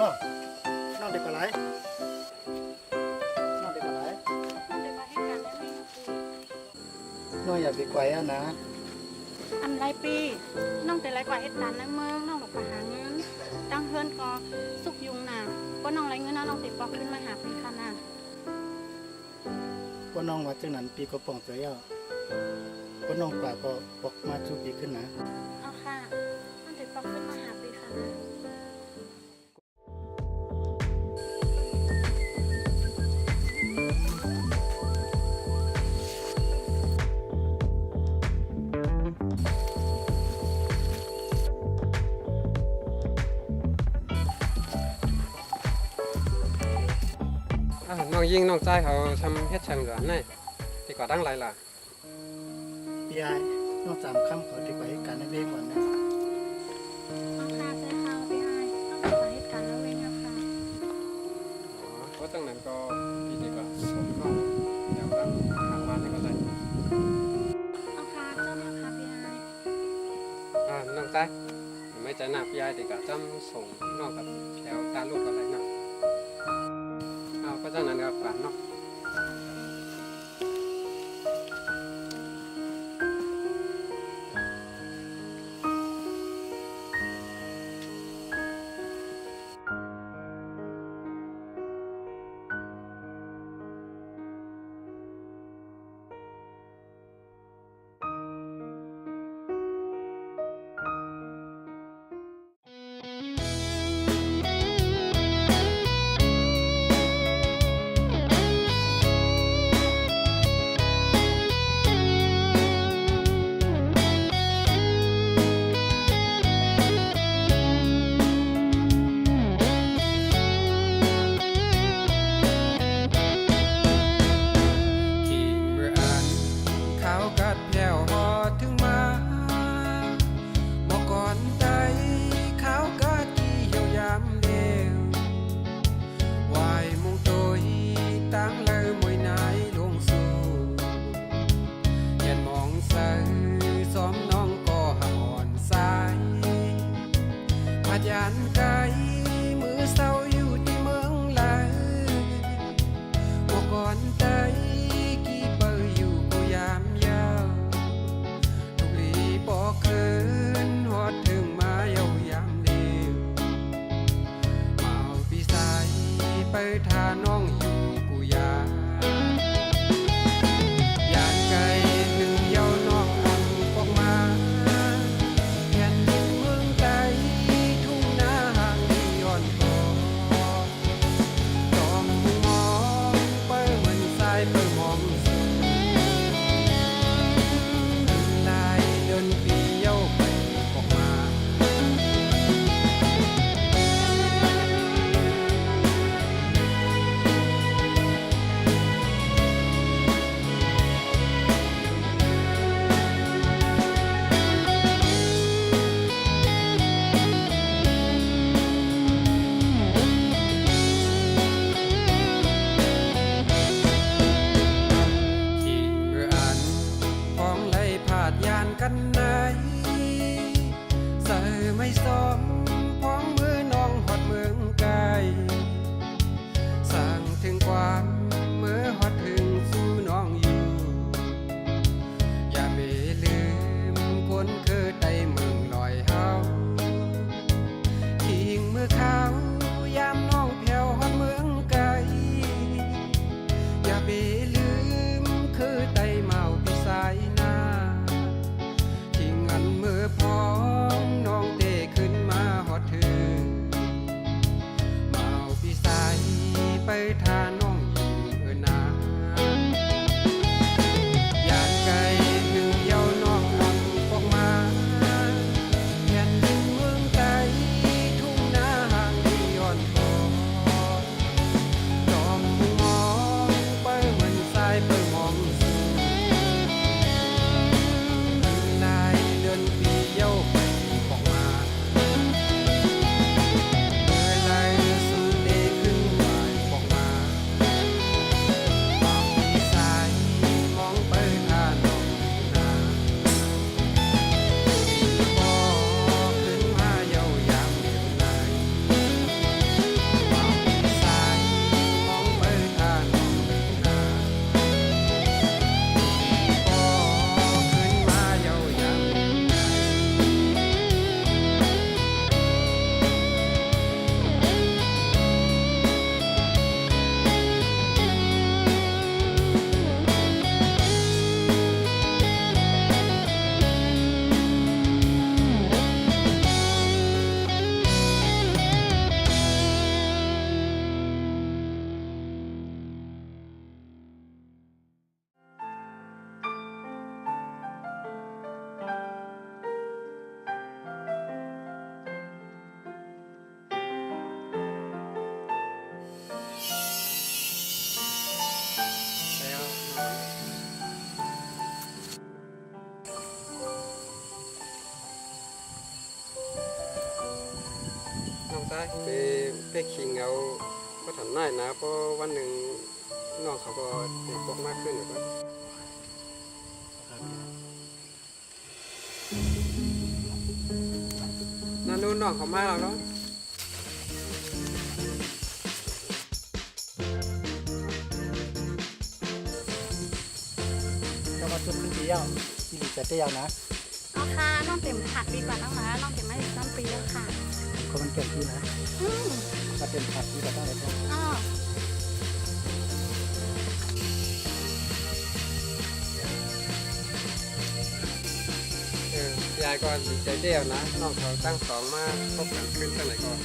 นาะน้องเด็กกว่าไรน้องเด็กกว่าไรน้องอย่าไปไกวอ่ะนะอันไรปีน้องแต่ไรกว่าเหตุการณ์ในเมืองน้องบอกไปหาเงินตั้งเพื่อนก็สุกยุงน่ะว่าน้องไรเงินนะน้องติดปอกขึ้นมาหาปีค่ะน่ะว่าน้องว่าจังนั้นปีก็ป่องเสียว่าน้องกว่าก็ปอกมาจูปีขึ้นนะเอาค่ะน้องติดปอกขึ้นมาหาปีค่ะน่ะน้องยิงน้องใจเขาทำเฮ็ดชันก่อนนี่ตีก่อตั้งไรล่ะพี่ไอ้น้องจำคำขอที่ไปการในเวงวันนะเอาค่ะใช่ค่ะพี่ไอ้ต้องไปเหตุการณ์แล้วเองค่ะเพราะตั้งนั้นก็ปีนี้ก็สมก็เดี๋ยวก็ทางบ้านนี่ก็ได้เอาค่ะเจ้าเนี่ยค่ะพี่ไอ้น้องใจไม่ใจหนักพี่ไอ้ตีก่อจำส่งน้องกับแถวตาลูกอะไรนะเพราะฉะนั้นก็ฝากเนาะยานไกลมือเศร้าอยู่ที่เมืองลายบ่ก่อนใจกี่เปออยู่กูยามยาวทุกลีบ่คืนฮอดถึงมาเยายามเดียวมาเอาพี่สายไปทาน้องอยู่กูยายานไกลหนึ่งเยาน้องอันออกมาแผ่นดินเมืองไกลกันไหนใส่ไม่ซ้อมพ้องมือน้องหอดเมืองไกลสั่งถึงความเมื่อหอดถึงสู่น้องอยู่อย่าไปลืมคนคือได้เมืองลอยเฮาทิ้งมือเขายามน้องแผ่วหอดเมืองไกลอย่าไปลืมคือได้เมาพี่สายนาเมื่อพร้อมน้องเตะขึ้นมาหอดถือมาเอาพี่สายไปทาน้องอยู่นายานไกลหนึ่งเยาน้องอังออกมาแผ่นดินเมืองไกลทุ่งนาห่างที่อ่อนพอ น้องตายไปคิงเอาก็ทำได้นะเพราะวันหนึ่งน้องเขาก็ติดปกมากขึ้นอยู่ก็นั่นนู่นน้องเขามาแล้วเนาะ ก็มาจุดขึ้นเดียวที่หลีจะเดียวนะ เอาค่ะน้องเต็มผัดปีกว่าตั้งแล้วน้องเต็มไม่ถึงต้นปีแล้วค่ะ คนมันเกิดที่นะ อืม มาเป็นผัดที่เราต้องเลยครับ อ้อ ยายก็ดีใจเดียวนะน้องเขาตั้งสองมาพบกันขึ้นตั้งไหนก่อน